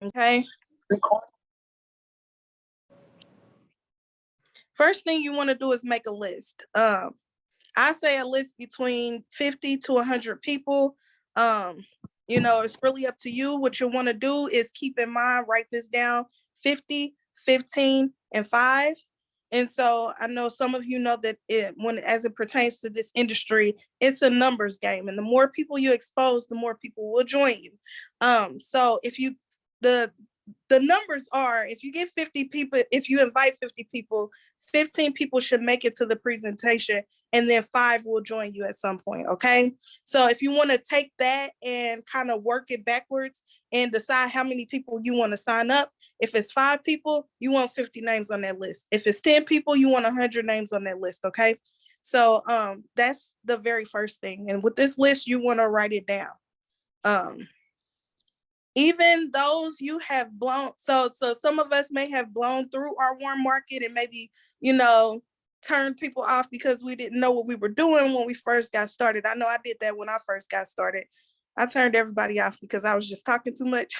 Okay. First thing you want to do is make a list. I say a list between 50 to 100 people. It's really up to you. What you want to do is keep in mind, write this down: 50, 15, and 5. And so I know some of you know that as it pertains to this industry, it's a numbers game. And the more people you expose, the more people will join you. So if you, the numbers are, if you get 50 people, if you invite 50 people, 15 people should make it to the presentation, and then 5 will join you at some point. Okay. So if you want to take that and kind of work it backwards and decide how many people you want to sign up. If it's 5 people, you want 50 names on that list. If it's 10 people, you want 100 names on that list. Okay. So that's the very first thing. And with this list, you want to write it down. Even those you have blown, so some of us may have blown through our warm market and maybe, turned people off because we didn't know what we were doing when we first got started. I know I did that when I first got started. I turned everybody off because I was just talking too much.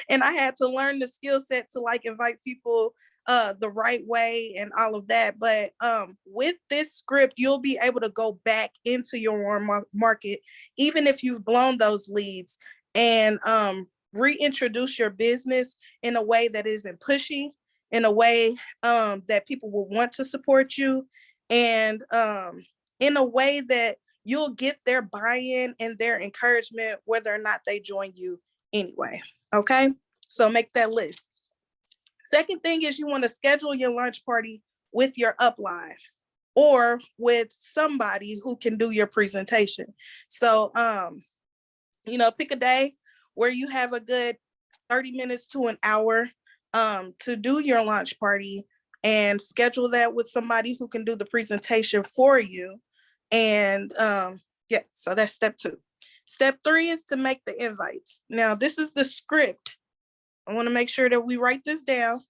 And I had to learn the skill set to invite people the right way and all of that. But with this script, you'll be able to go back into your warm market, even if you've blown those leads, and reintroduce your business in a way that isn't pushy, in a way that people will want to support you, and in a way that you'll get their buy-in and their encouragement, whether or not they join you anyway. Okay, so make that list. Second thing is you want to schedule your launch party with your upline or with somebody who can do your presentation. So, pick a day where you have a good 30 minutes to an hour to do your launch party, and schedule that with somebody who can do the presentation for you. And so that's step 2. Step 3 is to make the invites. Now, this is the script. I want to make sure that we write this down.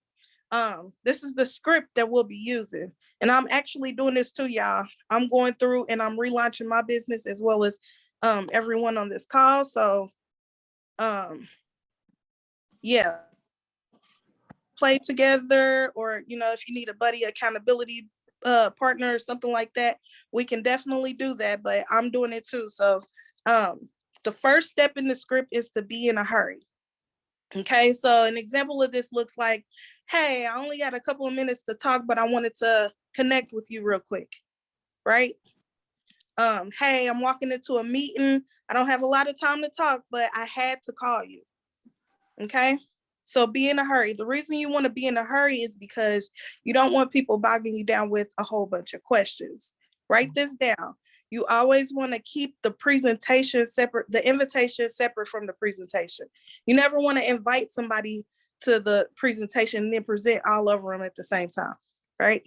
This is the script that we'll be using. And I'm actually doing this too, y'all. I'm going through and I'm relaunching my business as well as everyone on this call. So play together, or if you need a buddy accountability partner or something like that, we can definitely do that. But I'm doing it too. So the first step in the script is to be in a hurry. Okay, so an example of this looks like, hey, I only got a couple of minutes to talk, but I wanted to connect with you real quick, right? Hey, I'm walking into a meeting. I don't have a lot of time to talk, but I had to call you. Okay, so be in a hurry. The reason you want to be in a hurry is because you don't want people bogging you down with a whole bunch of questions. Write this down. You always want to keep the presentation separate, the invitation separate from the presentation. You never want to invite somebody to the presentation and then present all over them at the same time, right?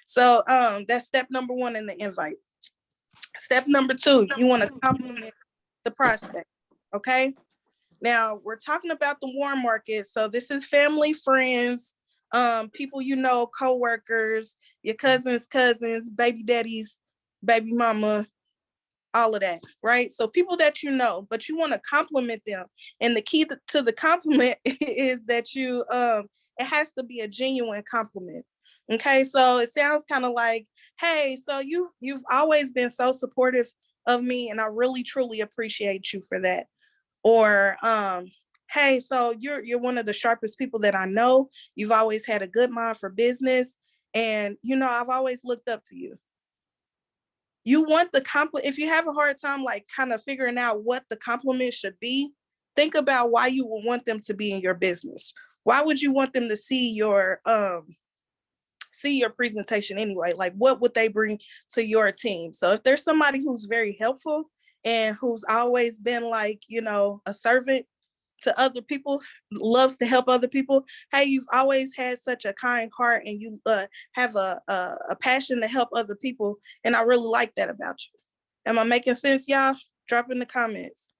So that's step number 1 in the invite. Step number 2, you want to compliment the prospect, okay? Now, we're talking about the warm market. So this is family, friends, people co-workers, your cousins, baby daddies, baby mama, all of that, right? So people that but you want to compliment them. And the key to the compliment is that it has to be a genuine compliment. Okay, so it sounds kind of like, hey, so you've always been so supportive of me, and I really truly appreciate you for that. Or hey, so you're one of the sharpest people that I know. You've always had a good mind for business, and I've always looked up to you. You want the compliment. If you have a hard time kind of figuring out what the compliment should be, think about why you would want them to be in your business. Why would you want them to see your presentation anyway? Like, what would they bring to your team? So if there's somebody who's very helpful and who's always been a servant to other people, loves to help other people, hey, you've always had such a kind heart, and you have a passion to help other people, and I really like that about you. Am I making sense, y'all? Drop in the comments.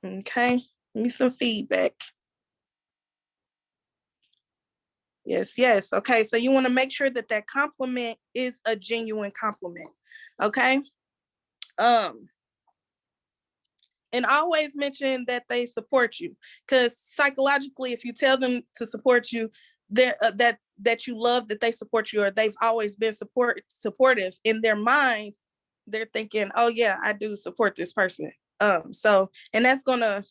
Okay, give me some feedback. Yes. Okay, so you want to make sure that compliment is a genuine compliment. Okay. And always mention that they support you, because psychologically, if you tell them to support you, that you love that they support you, or they've always been supportive, in their mind, they're thinking, oh yeah, I do support this person. So, and that's gonna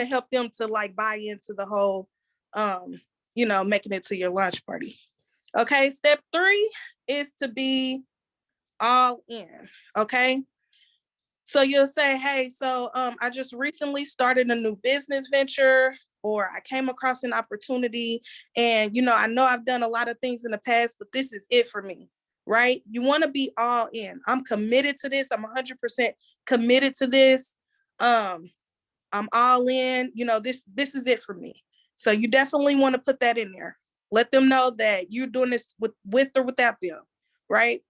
help them to like buy into the whole, making it to your launch party. Okay, step 3 is to be all in. Okay. So you'll say, hey, so I just recently started a new business venture, or I came across an opportunity, and I know I've done a lot of things in the past, but this is it for me, right? You want to be all in. I'm committed to this. I'm 100% committed to this. I'm all in. This is it for me. So you definitely want to put that in there. Let them know that you're doing this with or without them, right?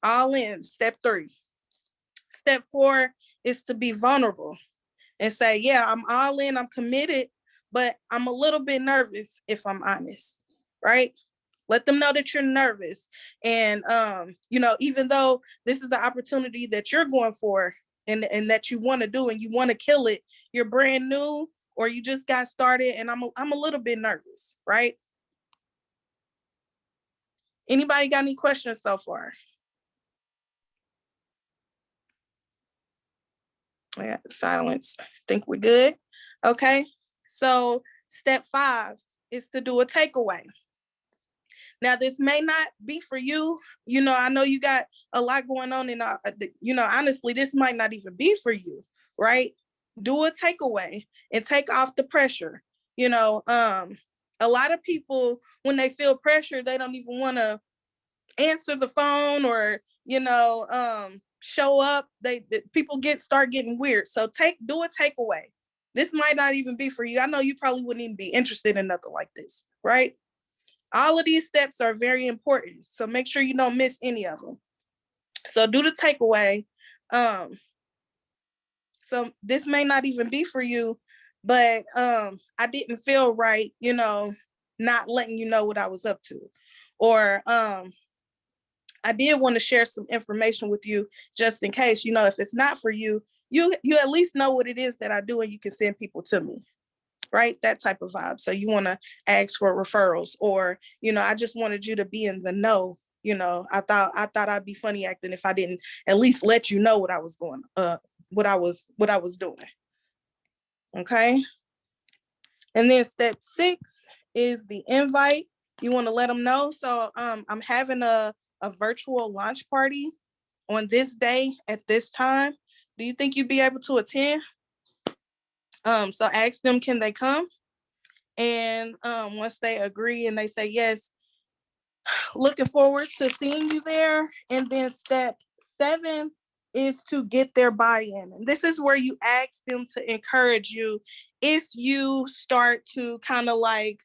All in, step 3. Step 4 is to be vulnerable and say, yeah, I'm all in, I'm committed, but I'm a little bit nervous, if I'm honest, right? Let them know that you're nervous. And, even though this is an opportunity that you're going for, and that you want to do and you want to kill it, you're brand new, or you just got started, and I'm a little bit nervous, right? Anybody got any questions so far? Yeah, silence. I think we're good. Okay. So step 5 is to do a takeaway. Now, this may not be for you. I know you got a lot going on, and honestly, this might not even be for you, right? Do a takeaway and take off the pressure. A lot of people, when they feel pressure, they don't even want to answer the phone, or show up. People start getting weird. So do a takeaway. This might not even be for you. I know you probably wouldn't even be interested in nothing like this, right? All of these steps are very important, so make sure you don't miss any of them. So do the takeaway. So this may not even be for you, but I didn't feel right, not letting you know what I was up to, or I did want to share some information with you just in case, if it's not for you, you at least know what it is that I do, and you can send people to me, right? That type of vibe. So you want to ask for referrals, or, I just wanted you to be in the know. I thought I'd be funny acting if I didn't at least let you know what I was what I was doing. Okay. And then step 6 is the invite. You want to let them know. So I'm having a virtual launch party on this day at this time. Do you think you'd be able to attend? So ask them, can they come? And once they agree and they say yes, looking forward to seeing you there. And then step 7 is to get their buy-in. And this is where you ask them to encourage you. If you start to kind of like,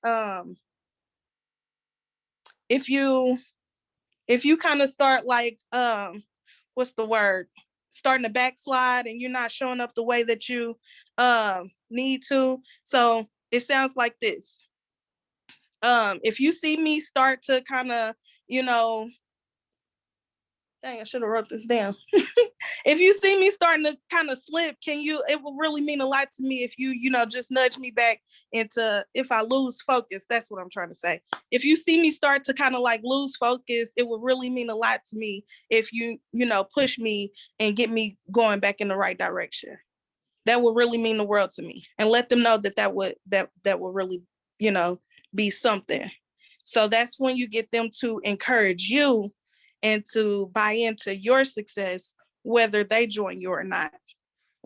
if you kind of start like, what's the word? Starting to backslide, and you're not showing up the way that you need to. So it sounds like this. If you see me start to kind of, dang, I should have wrote this down. If you see me starting to kind of slip, it will really mean a lot to me if you, just nudge me back into, if I lose focus, that's what I'm trying to say. If you see me start to kind of like lose focus, it would really mean a lot to me if you, push me and get me going back in the right direction. That would really mean the world to me, and let them know that would really, be something. So that's when you get them to encourage you and to buy into your success, whether they join you or not.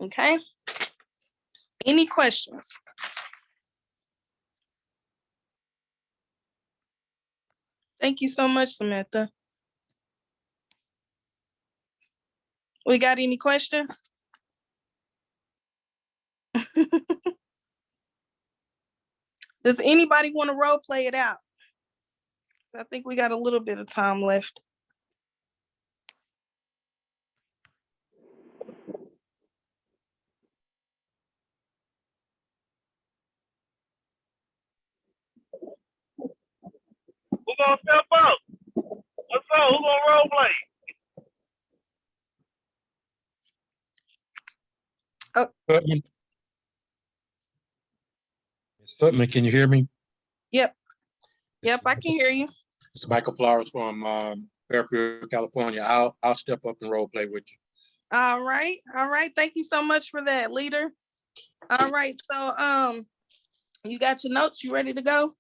Okay. Any questions? Thank you so much, Samantha. We got any questions? Does anybody want to role play it out? I think we got a little bit of time left. Who gonna step up? What's up? Who gonna role play? Footman, can you hear me? Yep. Yep, I can hear you. It's Michael Flowers from Fairfield, California. I'll step up and role play with you. All right. All right. Thank you so much for that, leader. All right. So you got your notes? You ready to go?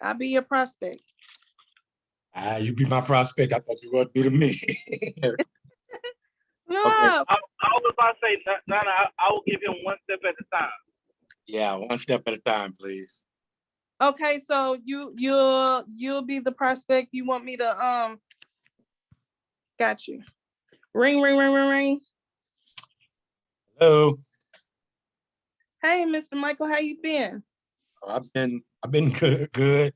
I'll be your prospect. You be my prospect. I thought you were going to be to me. No. Okay. I was about to say, Nana, I will give him one step at a time. Yeah, one step at a time, please. Okay, so you'll be the prospect. You want me to got you. Ring, ring, ring, ring, ring. Hello. Hey, Mr. Michael, how you been? I've been good.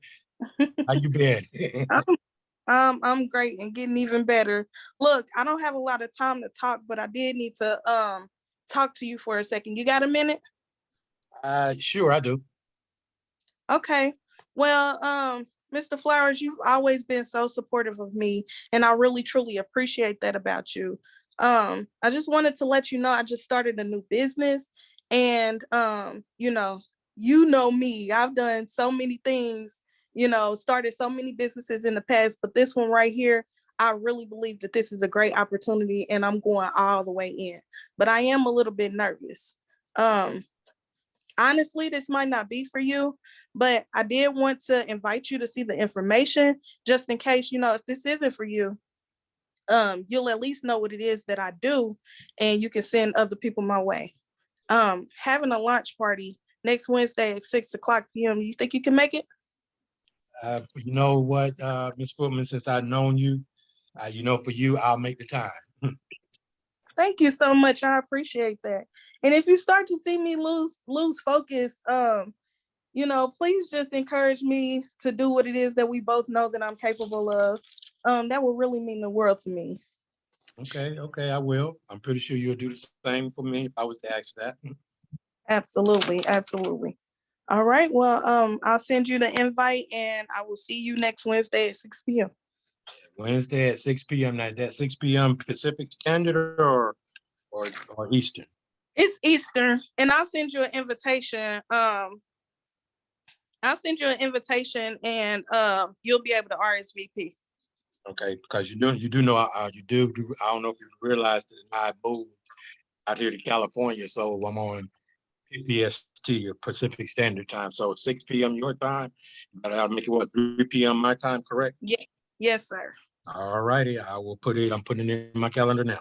How you been? I'm great and getting even better. Look, I don't have a lot of time to talk, but I did need to talk to you for a second. You got a minute? Sure, I do. Okay. Well, Mr. Flowers, you've always been so supportive of me, and I really truly appreciate that about you. I just wanted to let you know I just started a new business, and you know me. I've done so many things, started so many businesses in the past, but this one right here, I really believe that this is a great opportunity, and I'm going all the way in. But I am a little bit nervous. Honestly, this might not be for you, but I did want to invite you to see the information just in case, if this isn't for you, you'll at least know what it is that I do, and you can send other people my way. Having a launch party next Wednesday at 6:00 p.m. You think you can make it? You know what, Ms. Footman, since I've known you, for you, I'll make the time. Thank you so much. I appreciate that. And if you start to see me lose focus, please just encourage me to do what it is that we both know that I'm capable of. That will really mean the world to me. Okay, I will. I'm pretty sure you'll do the same for me if I was to ask that. Absolutely, absolutely. All right. Well, I'll send you the invite, and I will see you next Wednesday at 6 p.m. Wednesday at 6 p.m. Now, is that 6 p.m. Pacific Standard or Eastern? It's Eastern, and I'll send you an invitation. I'll send you an invitation, and you'll be able to RSVP. Okay, because you do know you do. I don't know if you realized that I moved out here to California, so I'm on PST or Pacific Standard Time. So 6 p.m. your time, but I'll make it 3 p.m. my time, correct? Yeah. Yes, sir. All righty, I will put it. I'm putting it in my calendar now.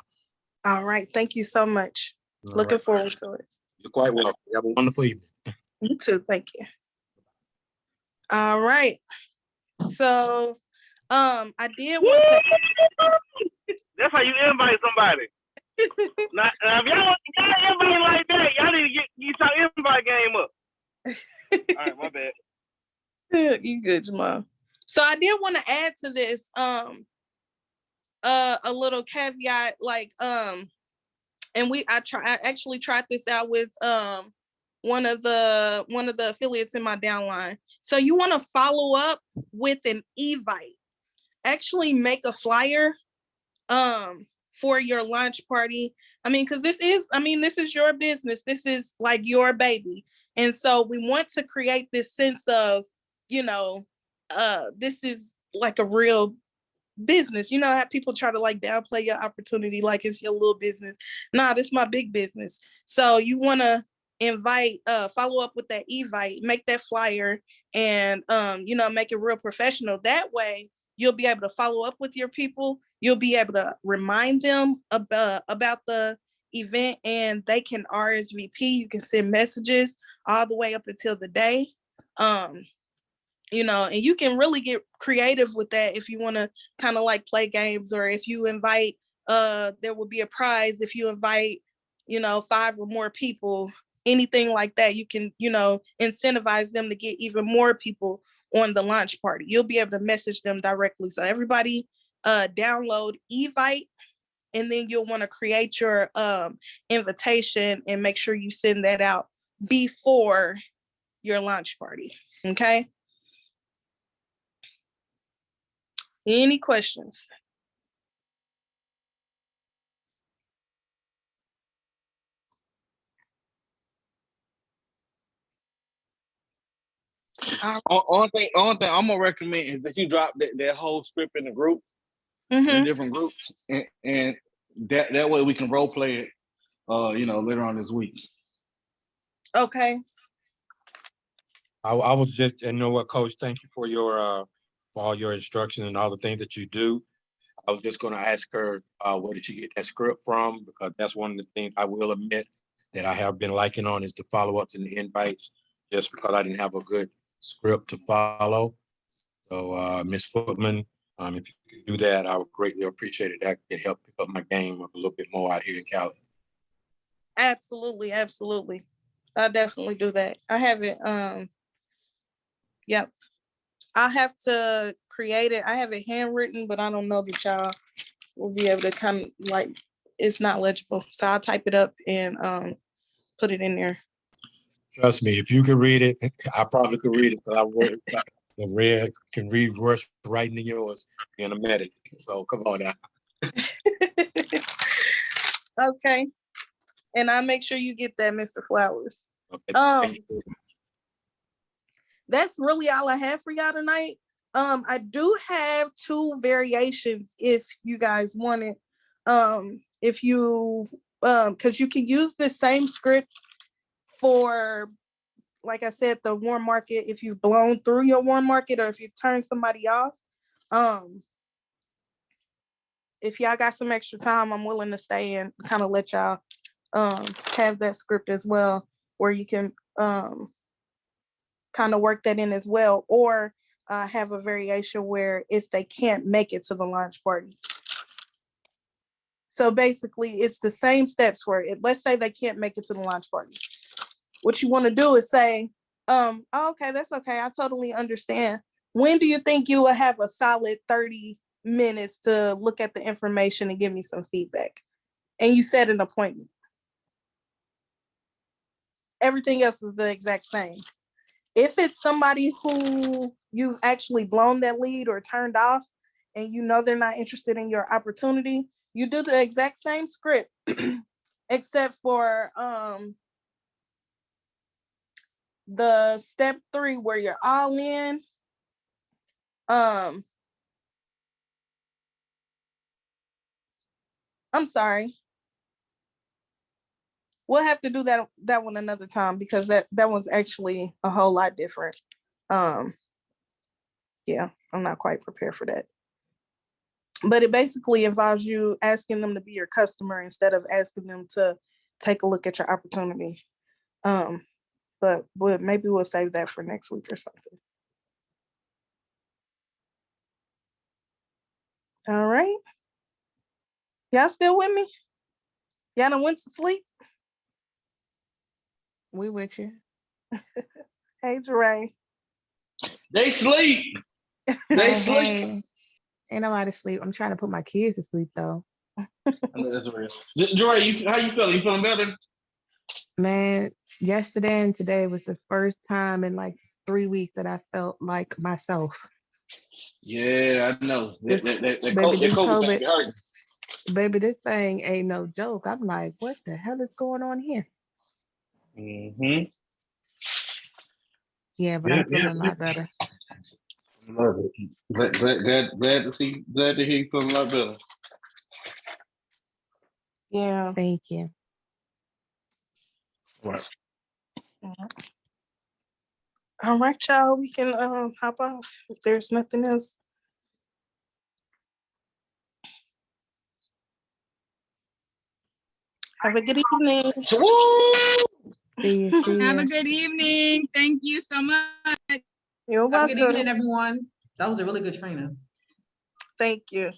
All right. Thank you so much. Looking forward to it. You're quite welcome. You have a wonderful evening. You too. Thank you. All right. So, I did want to. That's how you invite somebody. Now, if y'all invite like that, y'all need to get your invite game up. All right, my bad. You good, Jamal. So I did want to add to this a little caveat, and I actually tried this out with one of the affiliates in my downline. So you want to follow up with an evite. Actually make a flyer for your launch party. Because this is your business. This is like your baby. And so we want to create this sense of, this is like a real business. You know how people try to like downplay your opportunity like it's your little business. Nah, this is my big business. So you want to follow up with that evite, make that flyer, and make it real professional. That way you'll be able to follow up with your people. You'll be able to remind them about the event, and they can RSVP. You can send messages all the way up until the day. And you can really get creative with that if you want to kind of like play games, or if you invite, there will be a prize if you invite, 5 or more people, anything like that. You can, incentivize them to get even more people on the launch party. You'll be able to message them directly. So everybody download Evite, and then you'll want to create your invitation and make sure you send that out before your launch party. Okay. Any questions? Only thing I'm gonna recommend is that you drop that whole script in the group, in Mm-hmm. different groups, and that way we can role play it, later on this week. Okay. I was just, you know what, Coach, thank you for all your instructions and all the things that you do. I was just gonna ask her, where did she get that script from? Because that's one of the things I will admit that I have been liking on is the follow-ups and the invites, just because I didn't have a good script to follow. So, Ms. Footman, if you could do that, I would greatly appreciate it. That could help pick up my game up a little bit more out here in Cali. Absolutely. I'll definitely do that. I have it. Yep. I have to create it. I have it handwritten, but I don't know that y'all will be able to kind of it's not legible. So I'll type it up and put it in there. Trust me, if you can read it, I probably could read it, because can read worse writing than yours, being a medic. So come on now. Okay. And I'll make sure you get that, Mr. Flowers. Okay. That's really all I have for y'all tonight. I do have 2 variations if you guys want it. If you because you can use the same script for, like I said, the warm market, if you've blown through your warm market or if you turn somebody off. If y'all got some extra time, I'm willing to stay and kind of let y'all have that script as well, where you can kind of work that in as well, or have a variation where if they can't make it to the launch party. So basically it's the same steps for it. Let's say they can't make it to the launch party. What you want to do is say, okay, that's okay. I totally understand. When do you think you will have a solid 30 minutes to look at the information and give me some feedback? And you set an appointment. Everything else is the exact same. If it's somebody who you've actually blown that lead or turned off and you know they're not interested in your opportunity, you do the exact same script, except for the step 3 where you're all in. I'm sorry. We'll have to do that one another time, because that was actually a whole lot different. Yeah, I'm not quite prepared for that. But it basically involves you asking them to be your customer instead of asking them to take a look at your opportunity. But maybe we'll save that for next week or something. All right. Y'all still with me? Y'all done went to sleep? We with you. Hey, Jeray. They sleep. They sleep. Hey. Ain't nobody sleep. I'm trying to put my kids to sleep though. I know that's real. Joy, how you feeling? You feeling better? Man, yesterday and today was the first time in like 3 weeks that I felt like myself. Yeah, I know. That Baby, COVID thing be hurting. Baby, this thing ain't no joke. I'm like, what the hell is going on here? Mm-hmm. Yeah, but I'm feeling a lot better. Love it. Glad to hear you feeling a lot better. Yeah. Thank you. Right. All right, y'all. We can hop off if there's nothing else. Have a good evening. See you. Have a good evening. Thank you so much. You're welcome. Good evening, everyone. That was a really good training. Thank you.